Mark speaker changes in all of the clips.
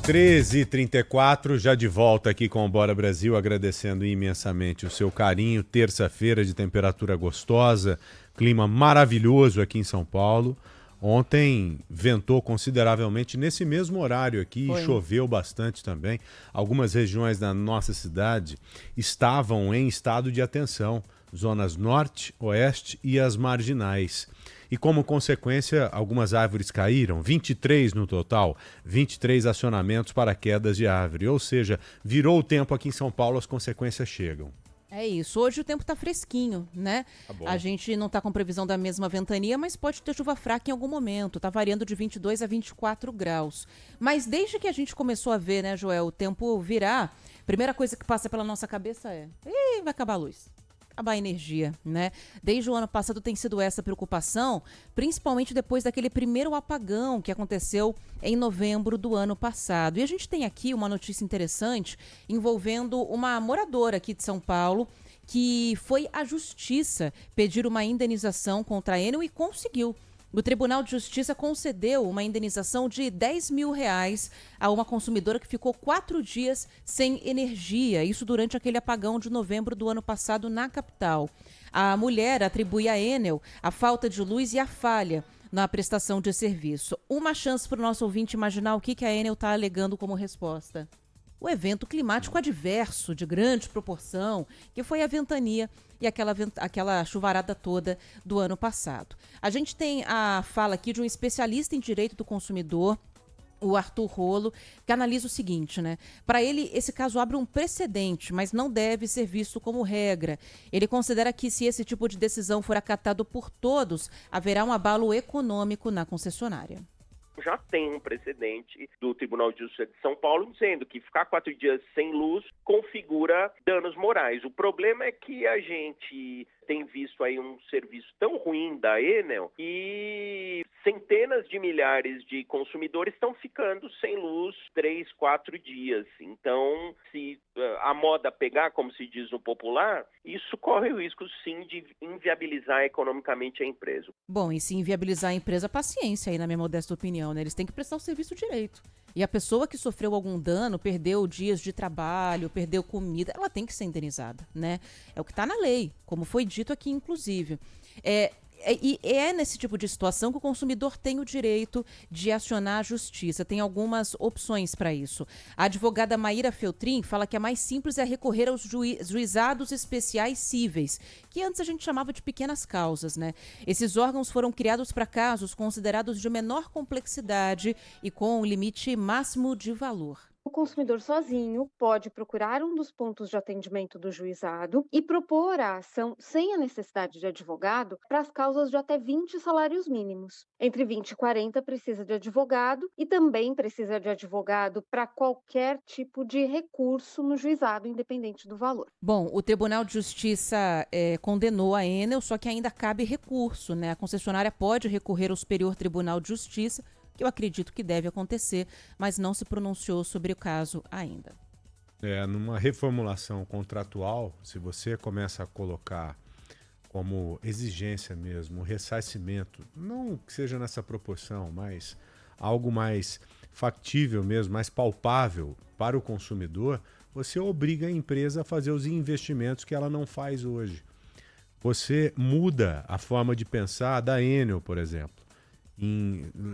Speaker 1: 13h34, já de volta aqui com o Bora Brasil, agradecendo imensamente o seu carinho. Terça-feira de temperatura gostosa, clima maravilhoso aqui em São Paulo. Ontem ventou consideravelmente nesse mesmo horário aqui e choveu bastante também. Algumas regiões da nossa cidade estavam em estado de atenção, zonas norte, oeste e as marginais. E como consequência, algumas árvores caíram, 23 no total, 23 acionamentos para quedas de árvore. Ou seja, virou o tempo aqui em São Paulo, as consequências chegam.
Speaker 2: É isso. Hoje o tempo está fresquinho, né?
Speaker 1: Tá bom.
Speaker 2: A gente não está com previsão da mesma ventania, mas pode ter chuva fraca em algum momento. Está variando de 22 a 24 graus. Mas desde que a gente começou a ver, né, Joel, o tempo virar, a primeira coisa que passa pela nossa cabeça é: ih, vai acabar a luz. Acabar a energia, né? Desde o ano passado tem sido essa preocupação, principalmente depois daquele primeiro apagão que aconteceu em novembro do ano passado. E a gente tem aqui uma notícia interessante envolvendo uma moradora aqui de São Paulo que foi à justiça pedir uma indenização contra a Enel e conseguiu. O Tribunal de Justiça concedeu uma indenização de R$10 mil a uma consumidora que ficou 4 dias sem energia, isso durante aquele apagão de novembro do ano passado na capital. A mulher atribui à Enel a falta de luz e a falha na prestação de serviço. Uma chance para o nosso ouvinte imaginar o que a Enel está alegando como resposta. O evento climático adverso, de grande proporção, que foi a ventania e aquela chuvarada toda do ano passado. A gente tem a fala aqui de um especialista em direito do consumidor, o Arthur Rolo, que analisa o seguinte, né? Para ele, esse caso abre um precedente, mas não deve ser visto como regra. Ele considera que, se esse tipo de decisão for acatado por todos, haverá um abalo econômico na concessionária.
Speaker 3: Já tem um precedente do Tribunal de Justiça de São Paulo dizendo que ficar 4 dias sem luz configura danos morais. O problema é que a gente tem visto aí um serviço tão ruim da Enel e centenas de milhares de consumidores estão ficando sem luz 3, 4 dias. Então, se a moda pegar, como se diz no popular, isso corre o risco, sim, de inviabilizar economicamente a empresa.
Speaker 2: Bom, e se inviabilizar a empresa, paciência aí, na minha modesta opinião, né? Eles têm que prestar o serviço direito. E a pessoa que sofreu algum dano, perdeu dias de trabalho, perdeu comida, ela tem que ser indenizada, né? É o que está na lei, como foi dito aqui, inclusive. E é nesse tipo de situação que o consumidor tem o direito de acionar a justiça. Tem algumas opções para isso. A advogada Maíra Feltrin fala que a mais simples é recorrer aos juizados especiais cíveis, que antes a gente chamava de pequenas causas, né? Esses órgãos foram criados para casos considerados de menor complexidade e com um limite máximo de valor.
Speaker 4: O consumidor sozinho pode procurar um dos pontos de atendimento do juizado e propor a ação sem a necessidade de advogado para as causas de até 20 salários mínimos. Entre 20 e 40 precisa de advogado e também precisa de advogado para qualquer tipo de recurso no juizado, independente do valor.
Speaker 2: Bom, o Tribunal de Justiça condenou a Enel, só que ainda cabe recurso, né? A concessionária pode recorrer ao Superior Tribunal de Justiça, que eu acredito que deve acontecer, mas não se pronunciou sobre o caso ainda.
Speaker 1: Numa reformulação contratual, se você começa a colocar como exigência mesmo o ressarcimento, não que seja nessa proporção, mas algo mais factível mesmo, mais palpável para o consumidor, você obriga a empresa a fazer os investimentos que ela não faz hoje. Você muda a forma de pensar da Enel, por exemplo.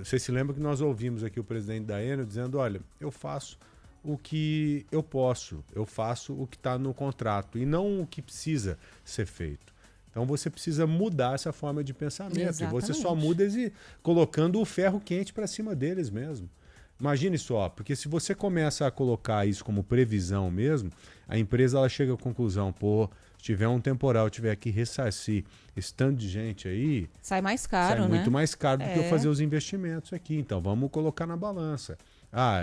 Speaker 1: Você se lembra que nós ouvimos aqui o presidente da Enel dizendo: olha, eu faço o que eu posso, eu faço o que está no contrato e não o que precisa ser feito. Então você precisa mudar essa forma de pensamento.
Speaker 2: Exatamente.
Speaker 1: E você só muda colocando o ferro quente para cima deles mesmo. Imagine só, porque se você começa a colocar isso como previsão mesmo, a empresa ela chega à conclusão: se tiver um temporal, tiver que ressarcir esse tanto de gente aí,
Speaker 2: sai mais caro,
Speaker 1: sai
Speaker 2: né?
Speaker 1: muito mais caro do que eu fazer os investimentos aqui. Então vamos colocar na balança.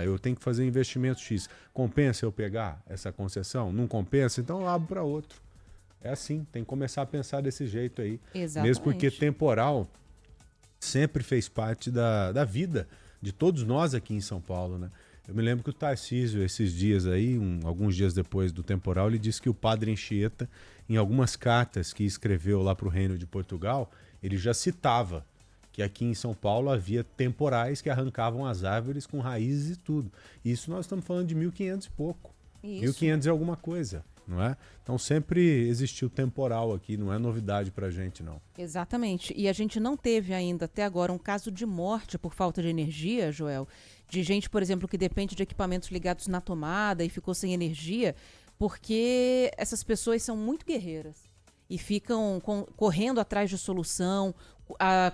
Speaker 1: Eu tenho que fazer investimento X. Compensa eu pegar essa concessão? Não compensa? Então eu abro para outro. É assim, tem que começar a pensar desse jeito aí.
Speaker 2: Exatamente.
Speaker 1: Mesmo porque temporal sempre fez parte da vida de todos nós aqui em São Paulo, né? Eu me lembro que o Tarcísio, esses dias aí, alguns dias depois do temporal, ele disse que o padre Anchieta, em algumas cartas que escreveu lá para o Reino de Portugal, ele já citava que aqui em São Paulo havia temporais que arrancavam as árvores com raízes e tudo. Isso nós estamos falando de 1500 e pouco.
Speaker 2: Isso.
Speaker 1: 1500 é alguma coisa, não é? Então sempre existiu temporal aqui, não é novidade pra gente, não.
Speaker 2: Exatamente. E a gente não teve ainda até agora um caso de morte por falta de energia, Joel, de gente, por exemplo, que depende de equipamentos ligados na tomada e ficou sem energia, porque essas pessoas são muito guerreiras e ficam correndo atrás de solução,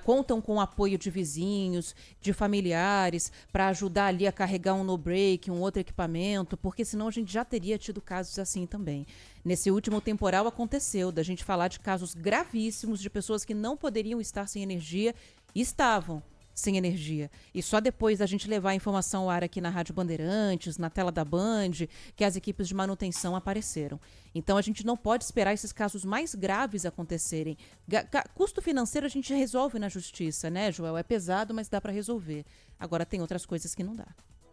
Speaker 2: contam com o apoio de vizinhos, de familiares, para ajudar ali a carregar um no-break, um outro equipamento, porque senão a gente já teria tido casos assim também. Nesse último temporal aconteceu da gente falar de casos gravíssimos de pessoas que não poderiam estar sem energia e estavam sem energia. E só depois da gente levar a informação ao ar aqui na Rádio Bandeirantes, na tela da Band, que as equipes de manutenção apareceram. Então a gente não pode esperar esses casos mais graves acontecerem. Custo financeiro a gente resolve na justiça, né, Joel? É pesado, mas dá para resolver. Agora tem outras coisas que não dá.